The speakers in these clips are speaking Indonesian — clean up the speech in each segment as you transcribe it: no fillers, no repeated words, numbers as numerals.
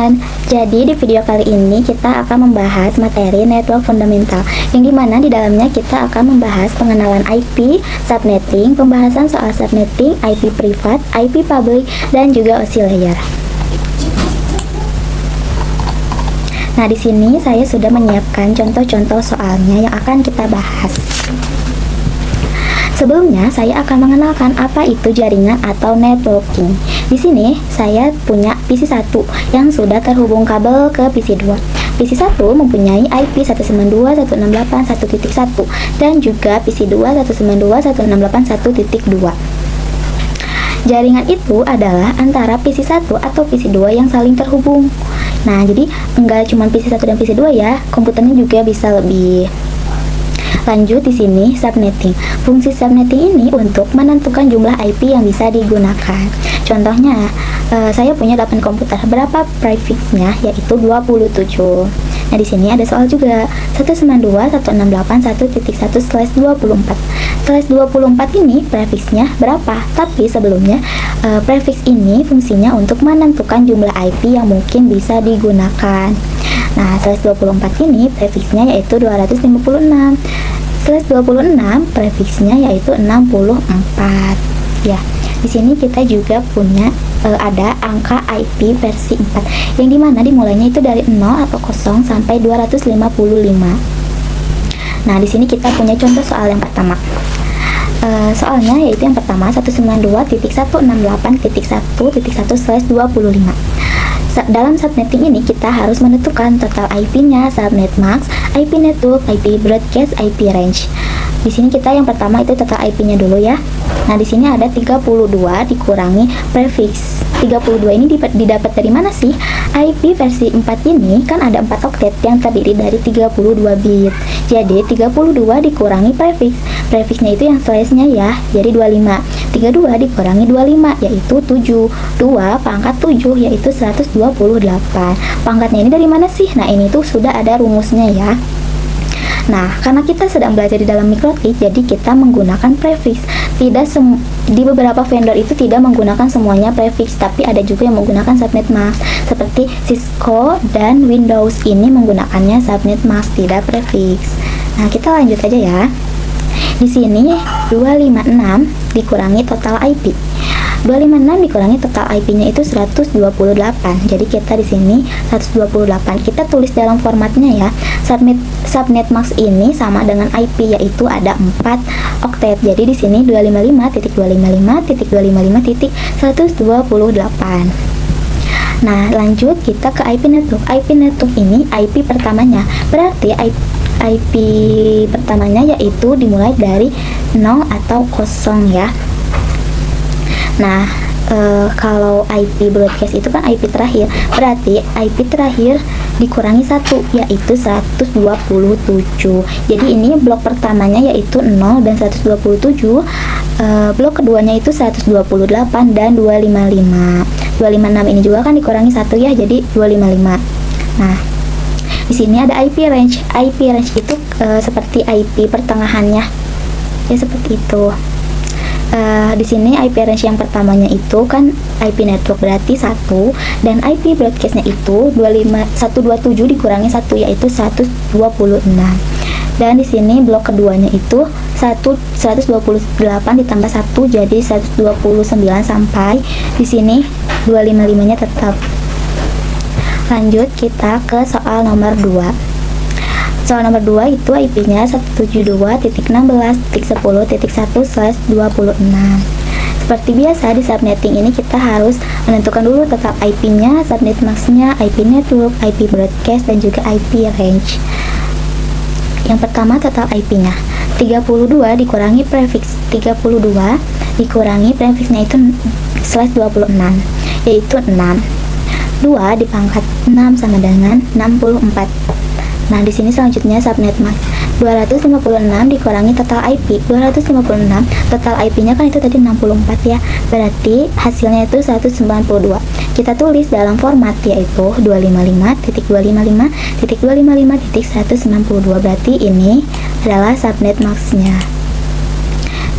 teman-teman. Jadi di video kali ini kita akan membahas materi network fundamental, yang dimana di dalamnya kita akan membahas pengenalan IP, subnetting, pembahasan soal subnetting, IP privat, IP public, dan juga OSI layer. Nah, di sini saya sudah menyiapkan contoh-contoh soalnya yang akan kita bahas. Sebelumnya, saya akan mengenalkan apa itu jaringan atau networking. Di sini, saya punya PC 1 yang sudah terhubung kabel ke PC 2. PC 1 mempunyai IP 192.168.1.1 dan juga PC 2 192.168.1.2. Jaringan itu adalah antara PC 1 atau PC 2 yang saling terhubung. Nah, jadi enggak cuma PC 1 dan PC 2 ya, komputernya juga bisa lebih. Lanjut di sini subnetting. Fungsi subnetting ini untuk menentukan jumlah IP yang bisa digunakan. Contohnya, saya punya 8 komputer. Berapa prefixnya? Yaitu 27. Nah, di sini ada soal juga. 192.168.1.1/24. /24 ini prefixnya berapa? Tapi sebelumnya prefix ini fungsinya untuk menentukan jumlah IP yang mungkin bisa digunakan. Nah, /24 ini prefixnya yaitu 256. /26 prefixnya yaitu 64. Ya, di sini kita juga punya ada angka IP versi 4 yang dimana dimulainya itu dari 0 atau 0 sampai 255. Nah, di sini kita punya contoh soal yang pertama. Soalnya yaitu yang pertama 192.168.1.1/25. Dalam subnetting ini kita harus menentukan total IP-nya, subnet max, IP network, IP broadcast, IP range. Di sini kita yang pertama itu total IP-nya dulu ya. Nah, di sini ada 32 dikurangi prefix. 32 ini didapat dari mana sih? IP versi 4 ini kan ada 4 oktet yang terdiri dari 32 bit. Jadi 32 dikurangi prefix. Prefixnya itu yang slash-nya ya, jadi 25. 32 dikurangi 25 yaitu 7. 2 pangkat 7 yaitu 128. Pangkatnya ini dari mana sih? Nah, ini tuh sudah ada rumusnya ya. Nah, karena kita sedang belajar di dalam mikrotik, jadi kita menggunakan prefix. Di beberapa vendor itu tidak menggunakan semuanya prefix, tapi ada juga yang menggunakan subnet mask. Seperti Cisco dan Windows ini menggunakannya subnet mask, tidak prefix. Nah, kita lanjut aja ya. Di sini 256 dikurangi total IP. 256 dikurangi total IP-nya itu 128. Jadi kita di sini 128. Kita tulis dalam formatnya ya. Subnet max ini sama dengan IP yaitu ada 4 oktet. Jadi di sini 255.255.128. Nah, lanjut kita ke IP network. IP network ini IP pertamanya. Berarti IP pertamanya yaitu dimulai dari 0 atau 0 ya. Nah, kalau IP broadcast itu kan IP terakhir, berarti IP terakhir dikurangi 1 yaitu 127. Jadi ini blok pertamanya yaitu 0 dan 127, blok keduanya itu 128 dan 255. 256 ini juga kan dikurangi 1 ya, jadi 255. Nah, di sini ada IP range. IP range itu seperti IP pertengahannya ya, seperti itu. Di sini IP range yang pertamanya itu kan IP network berarti 1, dan IP broadcastnya itu 127 dikurangi 1 yaitu 126. Dan di sini blok keduanya itu 128 ditambah 1 jadi 129 sampai di sini 255-nya tetap. Lanjut kita ke soal nomor 2. Soal nomor 2 itu IP-nya 172.16.10.1/26. Seperti biasa di subnetting ini kita harus menentukan dulu total IP-nya, subnet max-nya, IP network, IP broadcast, dan juga IP range. Yang pertama total IP-nya 32 dikurangi prefix. 32 dikurangi prefixnya itu /26 yaitu 6. 2 dipangkat 6 sama dengan 64. Nah, di sini selanjutnya subnet max 256 dikurangi total IP. 256 total IP-nya kan itu tadi 64 ya. Berarti hasilnya itu 192. Kita tulis dalam format yaitu 255.255.255.192. Berarti ini adalah subnet max-nya.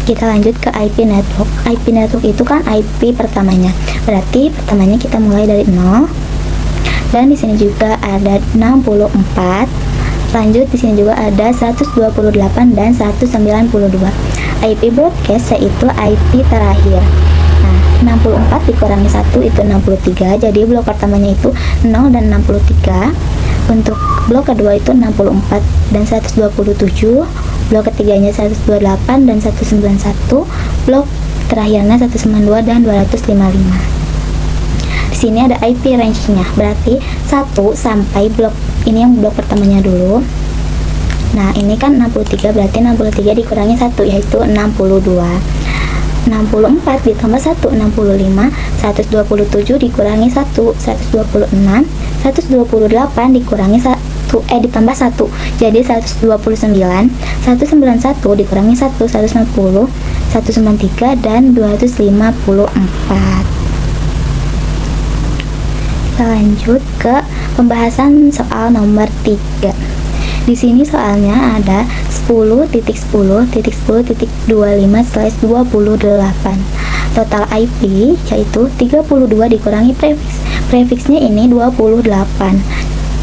Kita lanjut ke IP network. IP network itu kan IP pertamanya. Berarti pertamanya kita mulai dari 0. dan di sini juga ada 64. Lanjut, di sini juga ada 128 dan 192. IP broadcast yaitu IP terakhir. Nah, 64 dikurangi 1 itu 63. Jadi blok pertamanya itu 0 dan 63. Untuk blok kedua itu 64 dan 127. Blok ketiganya 128 dan 191. Blok terakhirnya 192 dan 255. Di sini ada IP range-nya, berarti 1 sampai blok ini yang blok pertamanya dulu. Nah, ini kan 63, berarti 63 dikurangi 1 yaitu 62. 64 ditambah 1 65, 127 dikurangi 1 126, 128 dikurangi 1 ditambah 1 jadi 129, 191 dikurangi 1 190, 193 dan 254. Kita lanjut ke pembahasan soal nomor 3. Di sini soalnya ada 10.10.10.25/28. Total IP yaitu 32 dikurangi prefiks. Prefiksnya ini 28.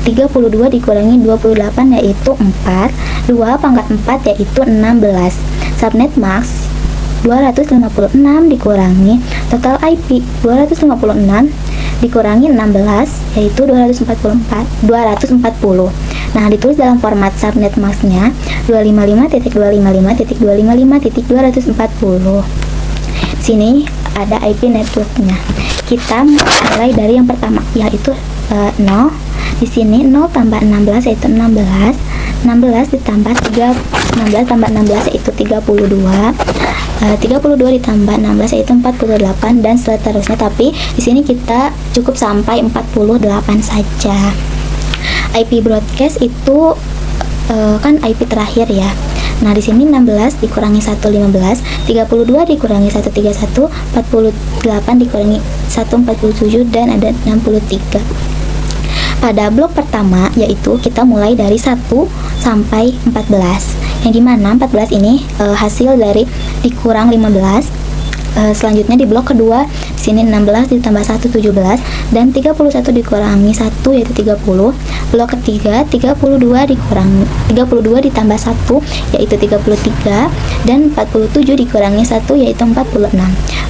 32 dikurangi 28 yaitu 4. 2 pangkat 4 yaitu 16. Subnet max 256 dikurangi total IP 256 dikurangi 16 yaitu 240. Nah, ditulis dalam format subnet max-nya 255.255.255.240. Sini ada IP network-nya. Kita mulai dari yang pertama yaitu 0. Di sini 0 tambah 16 yaitu 16. 16 ditambah 16 tambah 16 yaitu 32. 32 ditambah 16 yaitu 48 dan seterusnya, tapi di sini kita cukup sampai 48 saja. IP broadcast itu kan IP terakhir ya. Nah, di sini 16 dikurangi 1 15, 32 dikurangi 1 31, 48 dikurangi 1 47 dan ada 63. Pada blok pertama yaitu kita mulai dari 1 sampai 14. Yang dimana 14 ini hasil dari dikurang 15. Selanjutnya di blok kedua di sini 16 ditambah 1 17 dan 31 dikurangi 1 yaitu 30. Blok ketiga 32 ditambah 1 yaitu 33 dan 47 dikurangi 1 yaitu 46.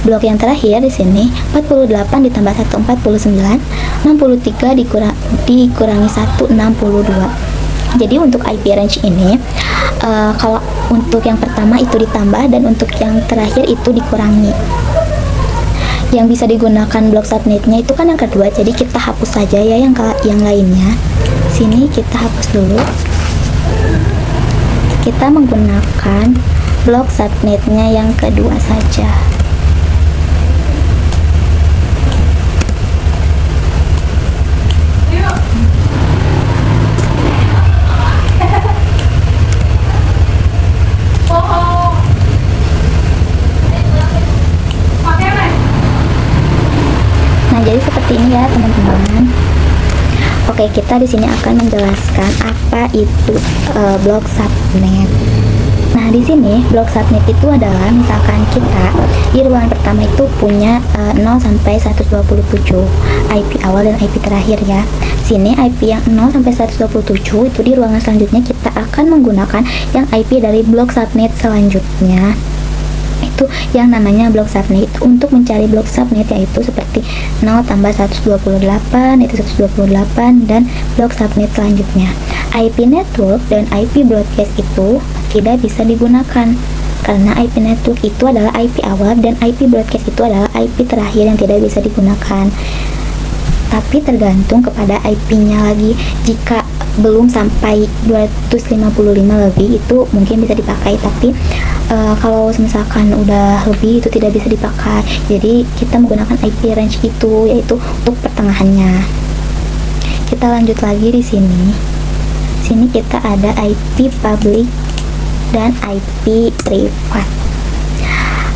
Blok yang terakhir di sini 48 ditambah 1 49, 63 dikurangi 1 62. Jadi untuk IP range ini kalau untuk yang pertama itu ditambah dan untuk yang terakhir itu dikurangi. Yang bisa digunakan blok subnetnya itu kan yang kedua, jadi kita hapus saja ya yang lainnya. Sini kita hapus dulu. Kita menggunakan blok subnetnya yang kedua saja. Jadi seperti ini ya teman-teman. Oke, kita di sini akan menjelaskan apa itu blok subnet. Nah, di sini blok subnet itu adalah misalkan kita di ruangan pertama itu punya 0 sampai 127 IP awal dan IP terakhir ya. Sini IP yang 0 sampai 127 itu di ruangan selanjutnya kita akan menggunakan yang IP dari blok subnet selanjutnya. Itu yang namanya blok subnet. Untuk mencari blok subnet yaitu seperti 0 tambah 128 itu 128 dan blok subnet selanjutnya. IP network dan IP broadcast itu tidak bisa digunakan karena IP network itu adalah IP awal dan IP broadcast itu adalah IP terakhir yang tidak bisa digunakan. Tapi tergantung kepada IP-nya lagi. Jika belum sampai 255 lebih itu mungkin bisa dipakai, tapi kalau misalkan udah lebih itu tidak bisa dipakai. Jadi kita menggunakan IP range itu yaitu untuk pertengahannya. Kita lanjut lagi di sini. Sini kita ada IP public dan IP privat.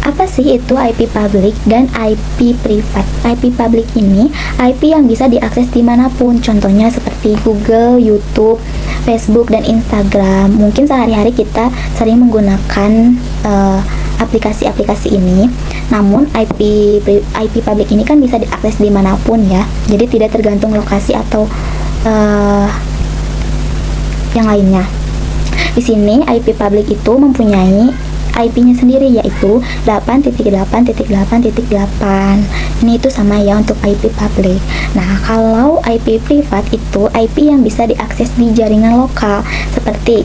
Apa sih itu IP public dan IP privat? IP public ini IP yang bisa diakses dimanapun, contohnya seperti Google, YouTube, Facebook, dan Instagram. Mungkin sehari-hari kita sering menggunakan aplikasi-aplikasi ini. Namun IP public ini kan bisa diakses dimanapun ya, jadi tidak tergantung lokasi atau yang lainnya. Di sini IP public itu mempunyai IP-nya sendiri, yaitu 8.8.8.8. Ini itu sama ya untuk IP public. Nah, kalau IP privat itu IP yang bisa diakses di jaringan lokal, seperti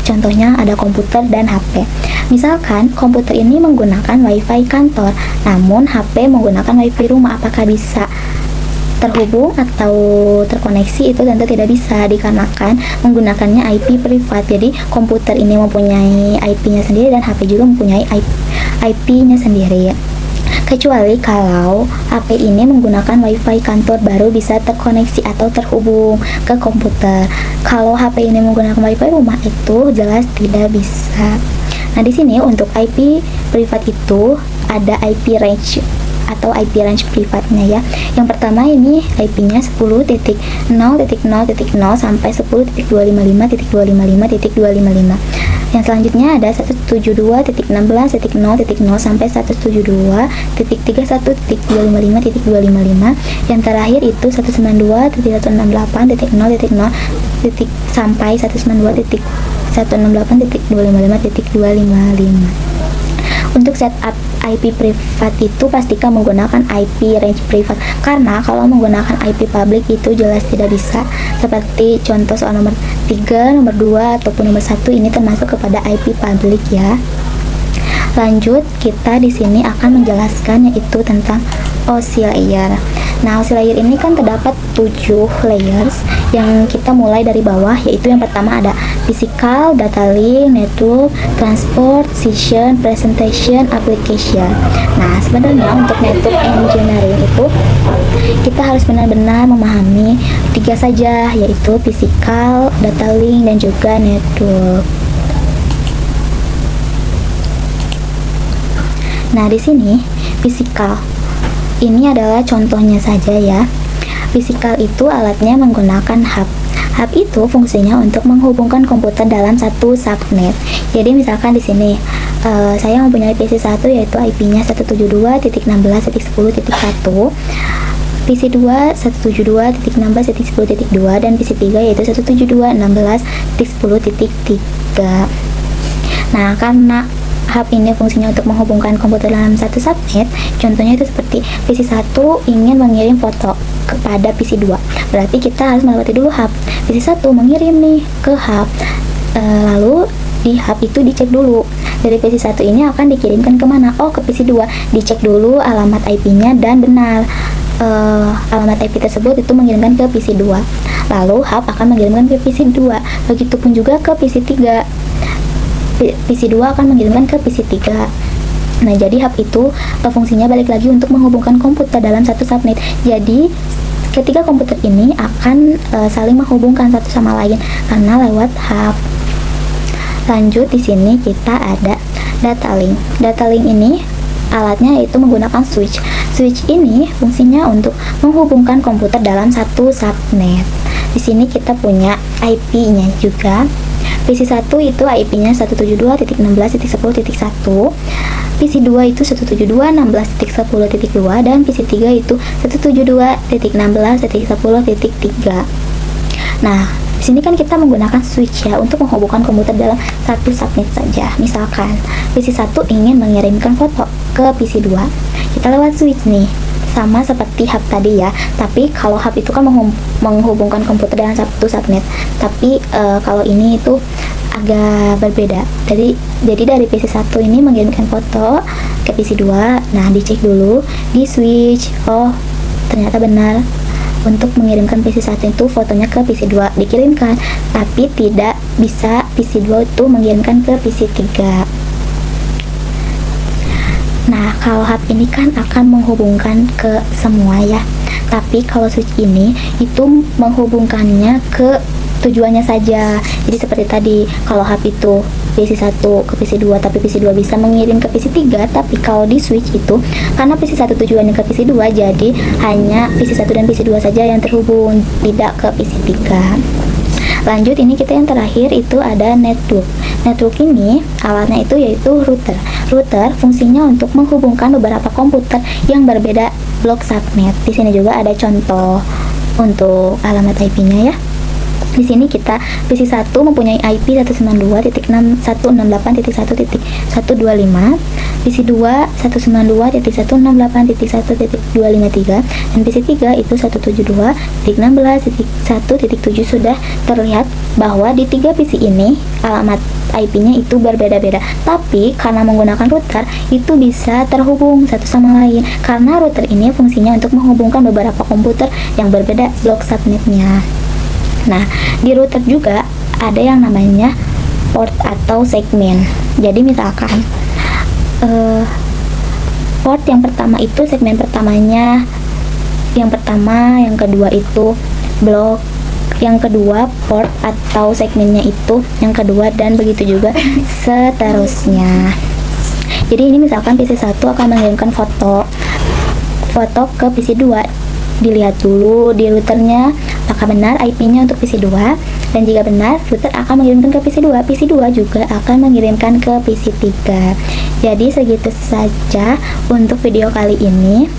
contohnya ada komputer dan HP. Misalkan komputer ini menggunakan WiFi kantor, namun HP menggunakan WiFi rumah, apakah bisa terhubung atau terkoneksi? Itu tentu tidak bisa, dikarenakan menggunakannya IP privat. Jadi komputer ini mempunyai IP-nya sendiri dan HP juga mempunyai IP-nya sendiri. Kecuali kalau HP ini menggunakan WiFi kantor, baru bisa terkoneksi atau terhubung ke komputer. Kalau HP ini menggunakan WiFi rumah, itu jelas tidak bisa. Nah, di sini untuk IP privat itu ada IP range atau IP range privatnya ya. Yang pertama ini IP-nya 10.0.0.0 sampai 10.255.255.255. Yang selanjutnya ada 172.16.0.0 sampai 172.31.255.255. Yang terakhir itu 192.168.0.0 sampai 192.168.255.255. Untuk setup IP privat itu pastikan menggunakan IP range privat, karena kalau menggunakan IP public itu jelas tidak bisa. Seperti contoh soal nomor 3, nomor 2 ataupun nomor 1 ini termasuk kepada IP public ya. Lanjut, kita di sini akan menjelaskan yaitu tentang OSI layer. Nah, OSI layer ini kan terdapat 7 layers yang kita mulai dari bawah, yaitu yang pertama ada physical, data link, network, transport, session, presentation, application. Nah, sebenarnya untuk network engineering itu kita harus benar-benar memahami 3 saja, yaitu physical, data link, dan juga network. Nah, di sini physical ini adalah contohnya saja ya. Physical itu alatnya menggunakan hub. Hub itu fungsinya untuk menghubungkan komputer dalam satu subnet. Jadi misalkan di sini saya mempunyai PC1 yaitu IP-nya 172.16.10.1, PC2 172.16.10.2, dan PC3 yaitu 172.16.10.3. Nah, karena hub ini fungsinya untuk menghubungkan komputer dalam satu subnet. Contohnya itu seperti PC1 ingin mengirim foto kepada PC2, berarti kita harus melewati dulu hub. PC1 mengirim nih ke hub, lalu di hub itu dicek dulu dari PC1 ini akan dikirimkan kemana. Oh, ke PC2. Dicek dulu alamat IP-nya dan benar alamat IP tersebut itu mengirimkan ke PC2, lalu hub akan mengirimkan ke PC2. Begitupun juga ke PC3. PC2 akan mengirimkan ke PC3. Nah, jadi hub itu fungsinya balik lagi untuk menghubungkan komputer dalam satu subnet. Jadi ketiga komputer ini akan saling menghubungkan satu sama lain karena lewat hub. Lanjut, di sini kita ada data link. Data link ini alatnya yaitu menggunakan switch. Switch ini fungsinya untuk menghubungkan komputer dalam satu subnet. Di sini kita punya IP-nya juga. PC1 itu IP-nya 172.16.10.1, PC2 itu 172.16.10.2, dan PC3 itu 172.16.10.3. Nah, di sini kan kita menggunakan switch ya untuk menghubungkan komputer dalam satu subnet saja. Misalkan PC1 ingin mengirimkan foto ke PC2, kita lewat switch nih. Sama seperti hub tadi ya, tapi kalau hub itu kan menghubungkan komputer dengan satu subnet, tapi kalau ini itu agak berbeda. Jadi dari PC1 ini mengirimkan foto ke PC2. Nah, dicek dulu di switch, oh ternyata benar untuk mengirimkan PC1 itu fotonya ke PC2 dikirimkan, tapi tidak bisa PC2 itu mengirimkan ke PC3. Nah, kalau hub ini kan akan menghubungkan ke semua ya, tapi kalau switch ini itu menghubungkannya ke tujuannya saja. Jadi seperti tadi, kalau hub itu PC1 ke PC2, tapi PC2 bisa mengirim ke PC3, tapi kalau di switch itu karena PC1 tujuannya ke PC2, jadi hanya PC1 dan PC2 saja yang terhubung, tidak ke PC3. Lanjut, ini kita yang terakhir itu ada network. Network ini alatnya itu yaitu router. Router fungsinya untuk menghubungkan beberapa komputer yang berbeda blok subnet. Di sini juga ada contoh untuk alamat IP-nya ya. Di sini kita PC1 mempunyai IP 192.168.1.125, PC2 192.168.1.253, dan PC3 itu 172.16.1.7. Sudah terlihat bahwa di 3 PC ini alamat IP-nya itu berbeda-beda, tapi karena menggunakan router itu bisa terhubung satu sama lain, karena router ini fungsinya untuk menghubungkan beberapa komputer yang berbeda blok subnetnya. Nah, di router juga ada yang namanya port atau segmen. Jadi misalkan port yang pertama itu segmen pertamanya yang pertama, yang kedua itu blok, yang kedua port atau segmennya itu yang kedua, dan begitu juga seterusnya. Jadi ini misalkan PC1 akan mengirimkan foto ke PC2. Dilihat dulu di routernya apakah benar IP-nya untuk PC2, dan jika benar, router akan mengirimkan ke PC2. PC2 juga akan mengirimkan ke PC3. Jadi segitu saja untuk video kali ini.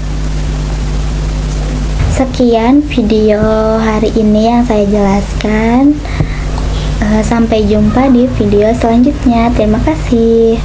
Sekian video hari ini yang saya jelaskan. Sampai jumpa di video selanjutnya. Terima kasih.